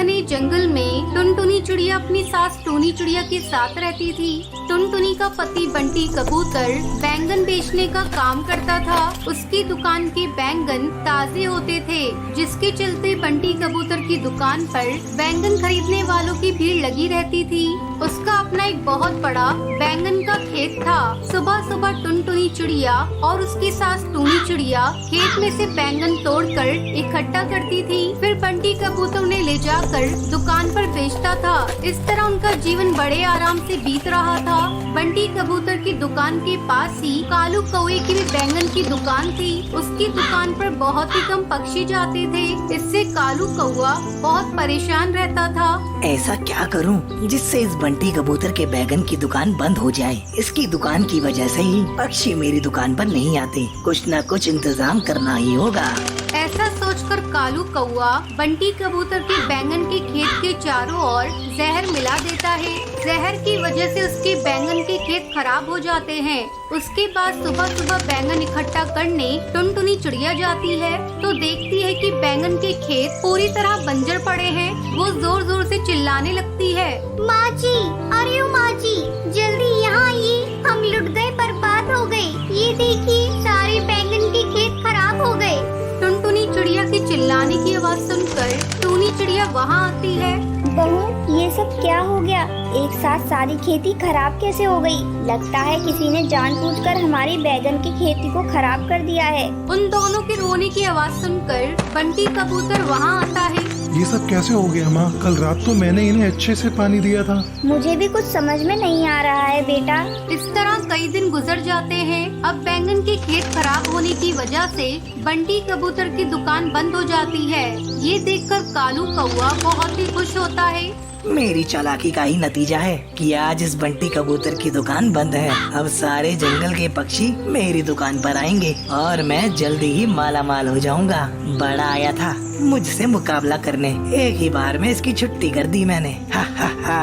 घने जंगल में टुनटुनी चिड़िया अपनी सास टूनी चिड़िया के साथ रहती थी। टुनटुनी का पति बंटी कबूतर बैंगन बेचने का काम करता था। उसकी दुकान के बैंगन ताजे होते थे, जिसके चलते बंटी कबूतर की दुकान पर बैंगन खरीदने वालों की भीड़ लगी रहती थी। उसका अपना एक बहुत बड़ा बैंगन का खेत था। सुबह सुबह टुनटुनी चिड़िया और उसकी सास टूनी चिड़िया खेत में से बैंगन तोड़कर इकट्ठा करती थी, फिर बंटी कबूतर उन्हें ले जाकर दुकान पर बेचता था। इस तरह उनका जीवन बड़े आराम से बीत रहा था। बंटी कबूतर की दुकान के पास ही कालू कौवे की भी बैंगन की दुकान थी। उसकी दुकान पर बहुत ही कम पक्षी जाते थे, इससे कालू कौवा बहुत परेशान रहता था। ऐसा क्या करूं जिससे इस बंटी कबूतर के बैंगन की दुकान बंद हो जाए। इसकी दुकान की वजह से ही पक्षी मेरी दुकान पर नहीं आते। कुछ न कुछ इंतजाम करना ही होगा। ऐसा सोचकर कालू कौवा बंटी कबूतर के बैंगन के खेत के चारों ओर जहर मिला देता है। जहर की वजह से उसके बैंगन के खेत खराब हो जाते हैं। उसके बाद सुबह सुबह बैंगन इकट्ठा करने टुनटुनी चिड़िया जाती है तो देखती है कि बैंगन के खेत पूरी तरह बंजर पड़े हैं। वो जोर जोर से चिल्लाने लगती है, माँ जी, अरे ओ माँ जी, जल्दी यहाँ आइए, हम लुट गए, बर्बाद हो गए। ये देखिए, सारे बैंगन के खेत खराब हो गए। टुनटुनी चिड़िया के चिल्लाने की आवाज सुनकर टूनी चिड़िया वहाँ आती है। बहू, ये सब क्या हो गया? एक साथ सारी खेती खराब कैसे हो गई? लगता है किसी ने जानबूझकर हमारी बैंगन की खेती को खराब कर दिया है। उन दोनों के रोने की आवाज सुनकर बंटी कबूतर वहाँ आता है। ये सब कैसे हो गया माँ? कल रात तो मैंने इन्हें अच्छे से पानी दिया था। मुझे भी कुछ समझ में नहीं आ रहा है बेटा। इस तरह कई दिन गुजर जाते हैं। अब बैंगन के खेत खराब होने की वजह से बंटी कबूतर की दुकान बंद हो जाती है। ये देखकर कालू कौवा बहुत ही खुश होता है। मेरी चालाकी का ही नतीजा है कि आज इस बंटी कबूतर की दुकान बंद है। अब सारे जंगल के पक्षी मेरी दुकान पर आएंगे और मैं जल्दी ही माला माल हो जाऊंगा। बड़ा आया था मुझसे मुकाबला करने, एक ही बार में इसकी छुट्टी कर दी मैंने। हा हा हा।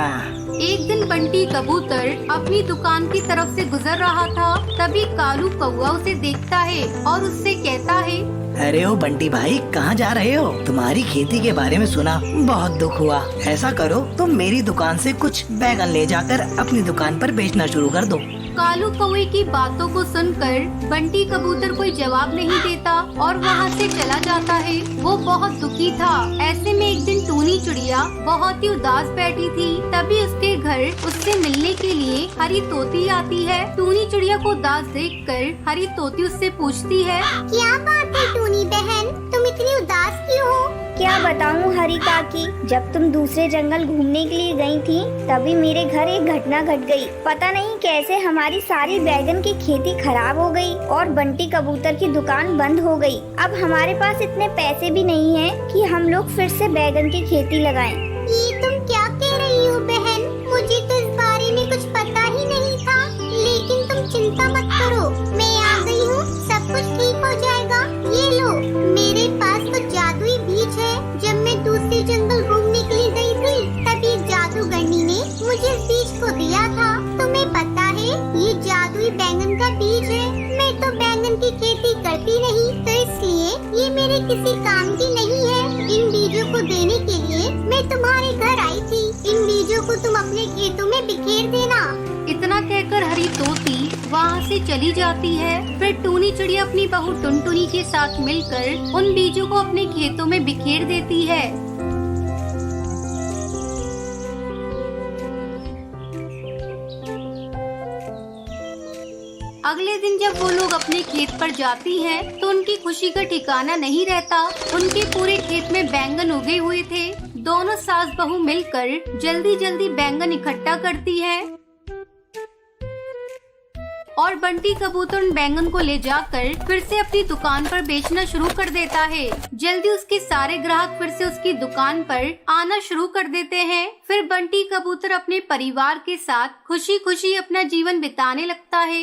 एक दिन बंटी कबूतर अपनी दुकान की तरफ से गुजर रहा था, तभी कालू कौवा उसे देखता है और उससे कहता है, अरे ओ बंटी भाई, कहाँ जा रहे हो? तुम्हारी खेती के बारे में सुना, बहुत दुख हुआ। ऐसा करो, तुम मेरी दुकान से कुछ बैंगन ले जाकर अपनी दुकान पर बेचना शुरू कर दो। कालू कौवे की बातों को सुनकर बंटी कबूतर कोई जवाब नहीं देता और वहाँ से चला जाता है। वो बहुत दुखी था। ऐसे में एक दिन टूनी चिड़िया बहुत ही उदास बैठी थी, तभी उसके घर उससे मिलने के लिए हरी तोती आती है। टूनी चिड़िया को उदास देखकर हरी तोती उससे पूछती है, क्या बात है टूनी बहन, तुम इतनी उदास क्यों हो? क्या बताऊँ हरी काकी, जब तुम दूसरे जंगल घूमने के लिए गई थी तभी मेरे घर एक घटना घट गई। पता नहीं कैसे हमारी सारी बैंगन की खेती खराब हो गई और बंटी कबूतर की दुकान बंद हो गई। अब हमारे पास इतने पैसे भी नहीं हैं कि हम लोग फिर से बैंगन की खेती लगाएं। ये तुम क्या कह रही हो बहन? मुझे तो इस बारे में कुछ पता ही नहीं था, लेकिन तुम चिंता मत करो, मैं आ गई हूँ, सब कुछ ठीक हो जाएगा। ये लो, मेरे पास कुछ जादुई बीज है। जब मैं दूसरे जंगल घूमने के लिए गई थी तभी जादूगरनी ने मुझे इस बीज को दिया था। तुम्हें पता है ये जादुई बैंगन का बीज है। मैं तो बैंगन की खेती करती नहीं, तो इसलिए ये मेरे किसी काम की नहीं है। इन बीजों को देने के लिए मैं तुम्हारे घर आई थी। इन बीजों को तुम अपने खेतों में बिखेर देना। इतना कहकर हरी तोती वहाँ से चली जाती है। फिर टूनी चिड़िया अपनी बहू टुनटुनी के साथ मिलकर उन बीजों को अपने खेतों में बिखेर देती है। अगले दिन जब वो लोग अपने खेत पर जाती हैं, तो उनकी खुशी का ठिकाना नहीं रहता। उनके पूरे खेत में बैंगन उगे हुए थे। दोनों सास बहू मिलकर जल्दी जल्दी बैंगन इकट्ठा करती है और बंटी कबूतर उन बैंगन को ले जाकर फिर से अपनी दुकान पर बेचना शुरू कर देता है। जल्दी उसके सारे ग्राहक फिर से उसकी दुकान पर आना शुरू कर देते हैं। फिर बंटी कबूतर अपने परिवार के साथ खुशी खुशी अपना जीवन बिताने लगता है।